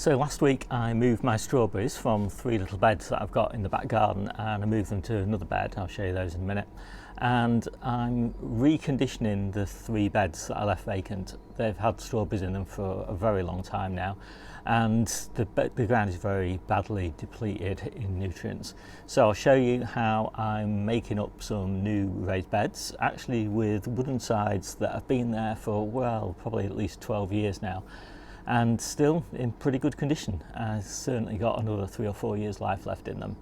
So last week I moved my strawberries from 3 little beds that I've got in the back garden, and I moved them to another bed. I'll show you those in a minute. And I'm reconditioning the 3 beds that I left vacant. They've had strawberries in them for a very long time now, and the ground is very badly depleted in nutrients. So I'll show you how I'm making up some new raised beds, actually with wooden sides that have been there for, well, probably at least 12 years now, and still in pretty good condition. I've certainly got another 3 or 4 years life left in them.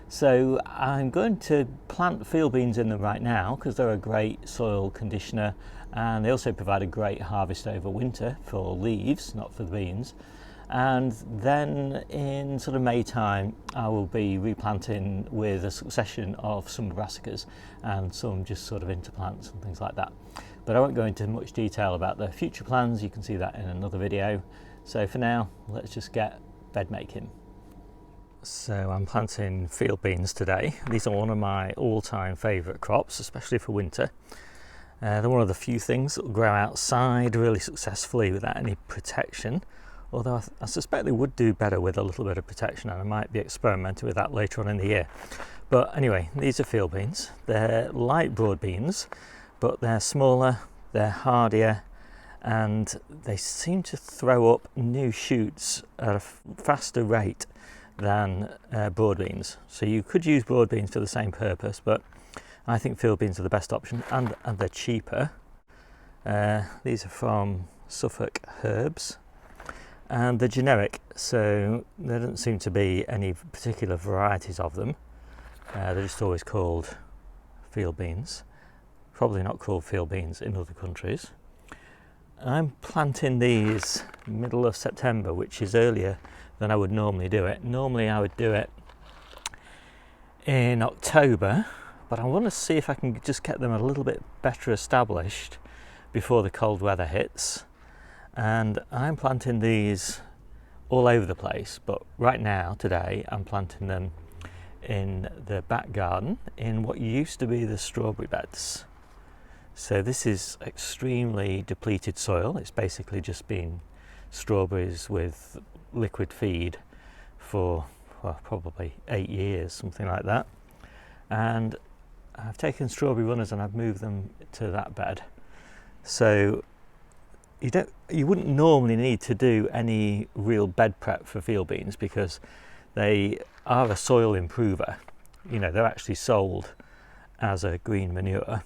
So I'm going to plant field beans in them right now because they're a great soil conditioner, and they also provide a great harvest over winter for leaves, not for the beans. And then in sort of May time I will be replanting with a succession of summer brassicas and some just sort of interplants and things like that. But I won't go into much detail about the future plans. You can see that in another video. So for now, let's just get bed making. So I'm planting field beans today. These are one of my all-time favourite crops, especially for winter. They're one of the few things that will grow outside really successfully without any protection, although I suspect they would do better with a little bit of protection, and I might be experimenting with that later on in the year. But anyway, these are field beans. They're light broad beans, but they're smaller, they're hardier, and they seem to throw up new shoots at a faster rate than broad beans. So you could use broad beans for the same purpose, but I think field beans are the best option, and they're cheaper. These are from Suffolk Herbs, and they're generic, so there doesn't seem to be any particular varieties of them. They're just always called field beans. Probably not called field beans in other countries. I'm planting these middle of September, which is earlier than I would normally do it. Normally I would do it in October, but I want to see if I can just get them a little bit better established before the cold weather hits. And I'm planting these all over the place, but right now, today, I'm planting them in the back garden in what used to be the strawberry beds. So this is extremely depleted soil. It's basically just been strawberries with liquid feed for, well, probably 8 years, something like that. And I've taken strawberry runners and I've moved them to that bed. So you wouldn't normally need to do any real bed prep for field beans because they are a soil improver. You know, they're actually sold as a green manure,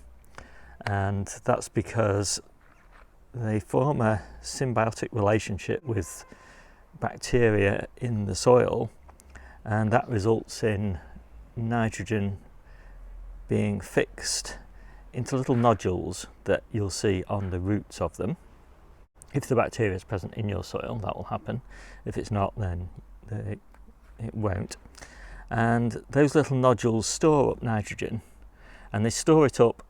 and that's because they form a symbiotic relationship with bacteria in the soil, and that results in nitrogen being fixed into little nodules that you'll see on the roots of them. If the bacteria is present in your soil, that will happen. If it's not, then it won't. And those little nodules store up nitrogen, and they store it up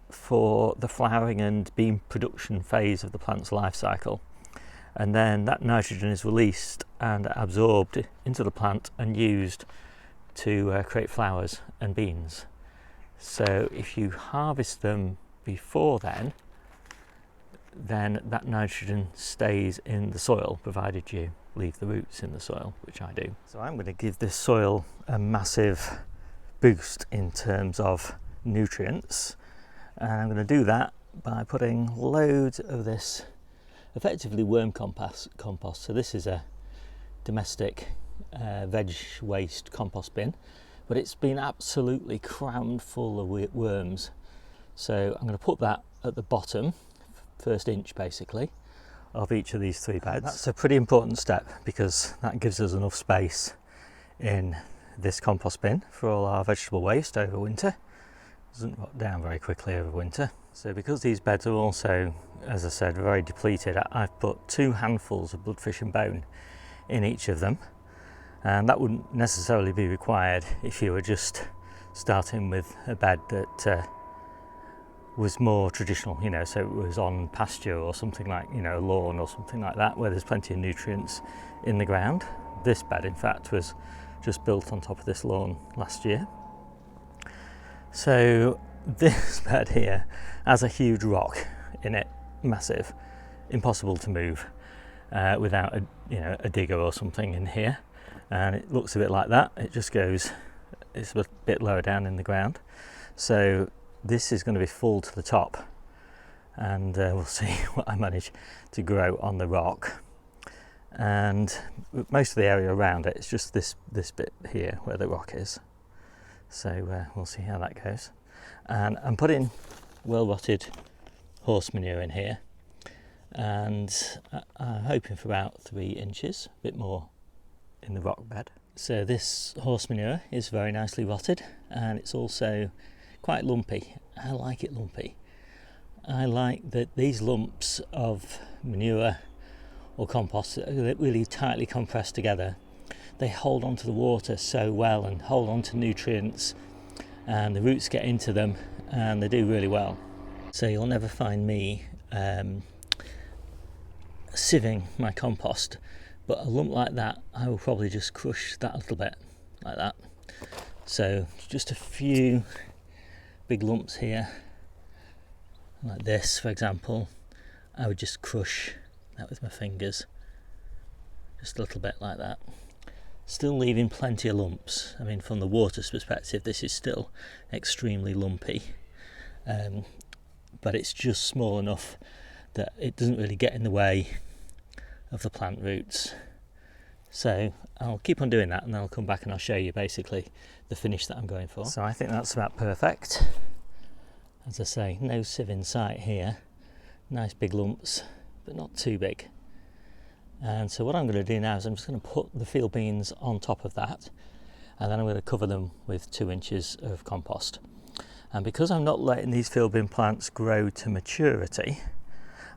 for the flowering and bean production phase of the plant's life cycle. And then that nitrogen is released and absorbed into the plant and used to create flowers and beans. So if you harvest them before then that nitrogen stays in the soil, provided you leave the roots in the soil, which I do. So I'm going to give this soil a massive boost in terms of nutrients, and I'm going to do that by putting loads of this effectively worm compost. So this is a domestic veg waste compost bin, but it's been absolutely crammed full of worms. So I'm going to put that at the bottom, first inch basically, of each of these 3 beds. That's a pretty important step because that gives us enough space in this compost bin for all our vegetable waste over winter. It doesn't rot down very quickly over winter. So because these beds are also, as I said, very depleted, I've put 2 handfuls of bloodfish and bone in each of them, and that wouldn't necessarily be required if you were just starting with a bed that was more traditional, you know, so it was on pasture or something like, you know, lawn or something like that, where there's plenty of nutrients in the ground. This bed, in fact, was just built on top of this lawn last year. So this bed here has a huge rock in it, massive, impossible to move. without a digger or something in here, and it looks a bit like that. It just goes, it's a bit lower down in the ground, so this is going to be full to the top, and we'll see what I manage to grow on the rock. And most of the area around it is just this bit here where the rock is, so we'll see how that goes. And I'm putting well rotted horse manure in here, and I'm hoping for about 3 inches, a bit more in the rock bed. So this horse manure is very nicely rotted, and it's also quite lumpy. I like it lumpy. I like that these lumps of manure or compost are really tightly compressed together. They hold on to the water so well and hold on to nutrients, and the roots get into them, and they do really well. So you'll never find me sieving my compost, but a lump like that I will probably just crush that a little bit like that. So just a few big lumps here like this, for example, I would just crush that with my fingers, just a little bit like that, still leaving plenty of lumps. I mean, from the water's perspective, this is still extremely lumpy, but it's just small enough that it doesn't really get in the way of the plant roots. So I'll keep on doing that, and then I'll come back and I'll show you basically the finish that I'm going for. So I think that's about perfect. As I say, no sieve in sight here, nice big lumps, but not too big. And so what I'm going to do now is I'm just going to put the field beans on top of that, and then I'm going to cover them with 2 inches of compost. And because I'm not letting these field bean plants grow to maturity,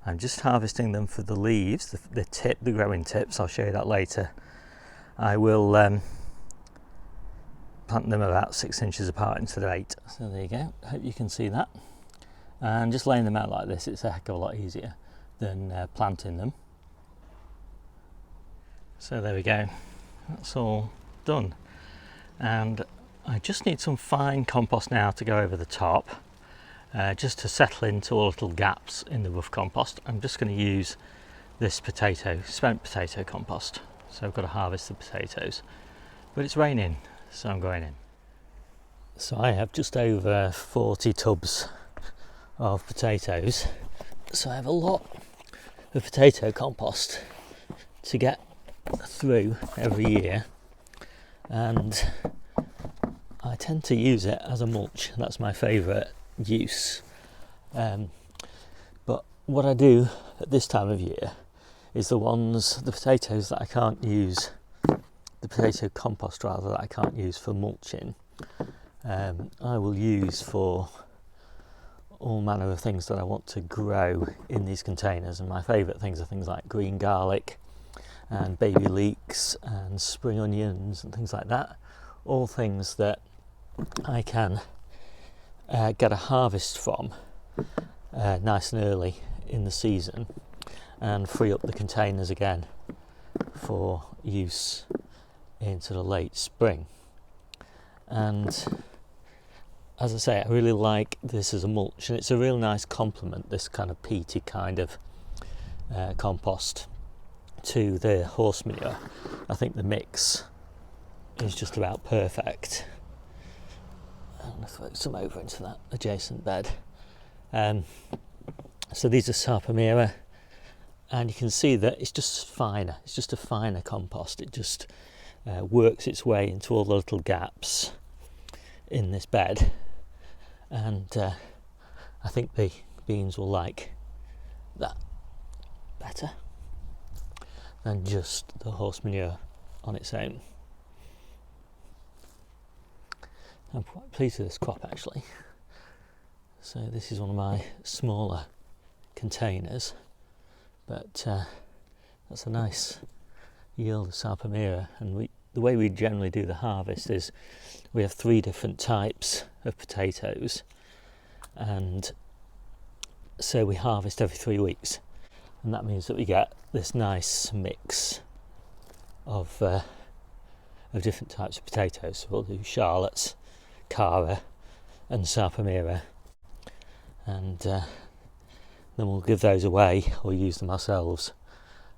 I'm just harvesting them for the leaves, the growing tips. I'll show you that later. I will plant them about 6 inches apart instead of 8. So there you go, hope you can see that. And just laying them out like this, it's a heck of a lot easier than planting them. So there we go, that's all done. And I just need some fine compost now to go over the top, just to settle into all little gaps in the rough compost. I'm just going to use this spent potato compost. So I've got to harvest the potatoes, but it's raining, so I'm going in. So I have just over 40 tubs of potatoes, so I have a lot of potato compost to get through every year, and I tend to use it as a mulch. That's my favourite use. But what I do at this time of year is the potatoes that I can't use, the potato compost rather, that I can't use for mulching, I will use for all manner of things that I want to grow in these containers. And my favourite things are things like green garlic and baby leeks and spring onions and things like that. All things that I can get a harvest from nice and early in the season, and free up the containers again for use in sort of late spring. And as I say, I really like this as a mulch, and it's a real nice complement, this kind of peaty kind of compost, to the horse manure. I think the mix is just about perfect. I'm going to throw some over into that adjacent bed. So these are Sarpamira, and you can see that it's just finer. It's just a finer compost. It just works its way into all the little gaps in this bed, and I think the beans will like that better than just the horse manure on its own. I'm quite pleased with this crop actually. So this is one of my smaller containers, but that's a nice yield of Sarpamira. And the way we generally do the harvest is we have 3 different types of potatoes, and so we harvest every 3 weeks, and that means that we get this nice mix of different types of potatoes. So we'll do Charlottes, Cara and Sarpamira, and then we'll give those away or use them ourselves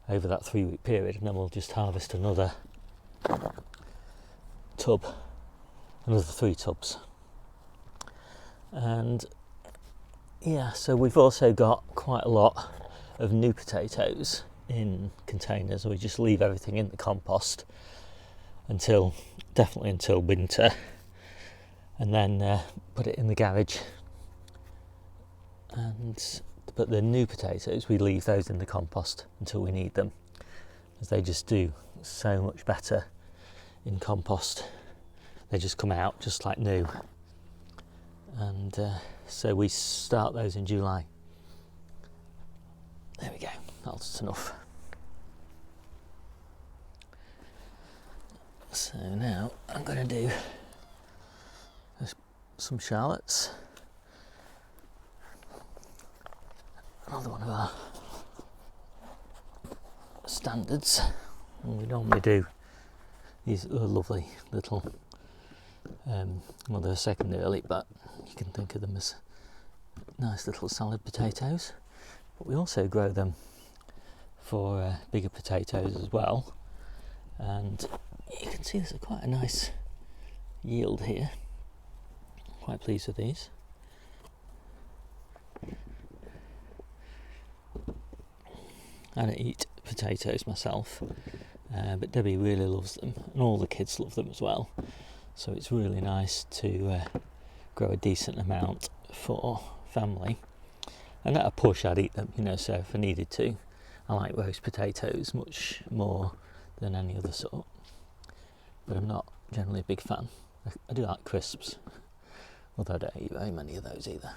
over that 3-week period, and then we'll just harvest another tub, another 3 tubs. And yeah, so we've also got quite a lot of new potatoes in containers. We just leave everything in the compost definitely until winter, and then put it in the garage. But the new potatoes, we leave those in the compost until we need them, as they just do so much better in compost. They just come out just like new, and so we start those in July. There we go, that's enough. So now I'm going to do some shallots. Another one of our standards. And we normally do these lovely little, well, they're second early, but you can think of them as nice little salad potatoes. But we also grow them for bigger potatoes as well. And you can see there's quite a nice yield here. Quite pleased with these. I don't eat potatoes myself, but Debbie really loves them, and all the kids love them as well. So it's really nice to grow a decent amount for family. And at a push I'd eat them, so if I needed to. I like roast potatoes much more than any other sort, but I'm not generally a big fan. I do like crisps, although I don't eat very many of those either.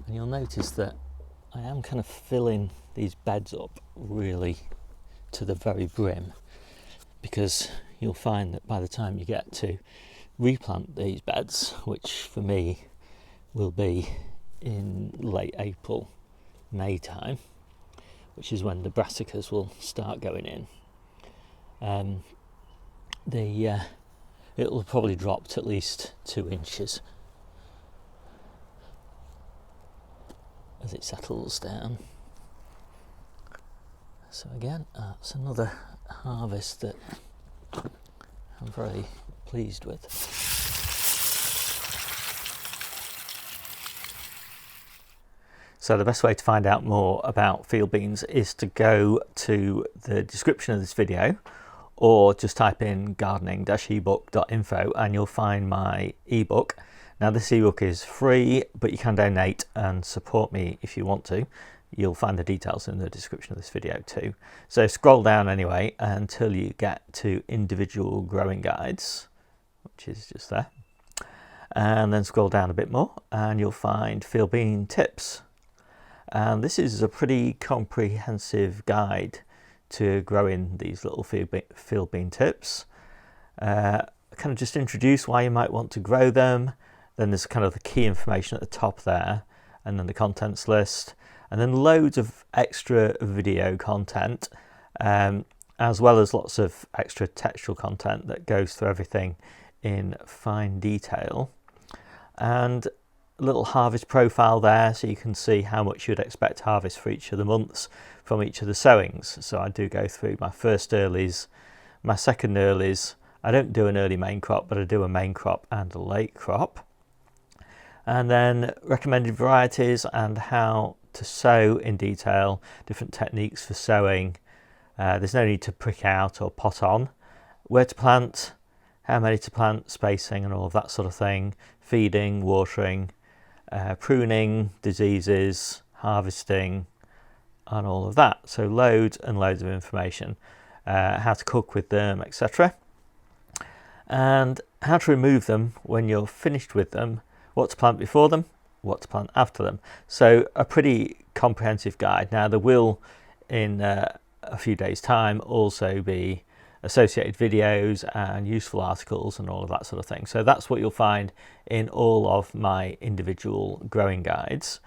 And you'll notice that I am kind of filling these beds up really to the very brim, because you'll find that by the time you get to replant these beds, which for me will be in late April, May time, which is when the brassicas will start going in, it'll probably drop to at least 2 inches as it settles down. So again, it's another harvest that I'm very pleased with. So the best way to find out more about field beans is to go to the description of this video, or just type in gardening-ebook.info and you'll find my ebook. Now this ebook is free, but you can donate and support me if you want to. You'll find the details in the description of this video too. So scroll down anyway until you get to individual growing guides, which is just there. And then scroll down a bit more and you'll find field bean tips. And this is a pretty comprehensive guide to growing these little field bean tips. Kind of just introduce why you might want to grow them. Then there's kind of the key information at the top there, and then the contents list, and then loads of extra video content, as well as lots of extra textual content that goes through everything in fine detail. And a little harvest profile there, so you can see how much you'd expect to harvest for each of the months from each of the sowings. So I do go through my first earlies, my second earlies. I don't do an early main crop, but I do a main crop and a late crop. And then recommended varieties and how to sow in detail, different techniques for sowing. There's no need to prick out or pot on. Where to plant, how many to plant, spacing and all of that sort of thing. Feeding, watering, pruning, diseases, harvesting and all of that. So loads and loads of information. How to cook with them, etc. And how to remove them when you're finished with them. What to plant before them, what to plant after them. So a pretty comprehensive guide. Now there will, in a few days' time, also be associated videos and useful articles and all of that sort of thing. So that's what you'll find in all of my individual growing guides.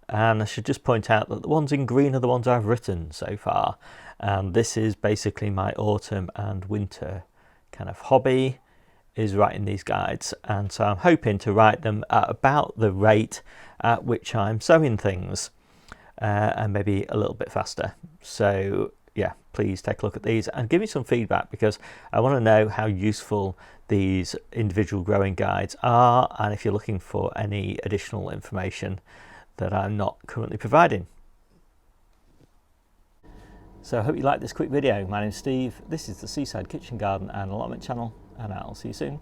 And I should just point out that the ones in green are the ones I've written so far. And this is basically my autumn and winter kind of hobby. is writing these guides, and so I'm hoping to write them at about the rate at which I'm sowing things, and maybe a little bit faster. So yeah, please take a look at these and give me some feedback, because I want to know how useful these individual growing guides are, and if you're looking for any additional information that I'm not currently providing. So I hope you liked this quick video. My name's Steve, this is the Seaside Kitchen Garden and Allotment channel, and I'll see you soon.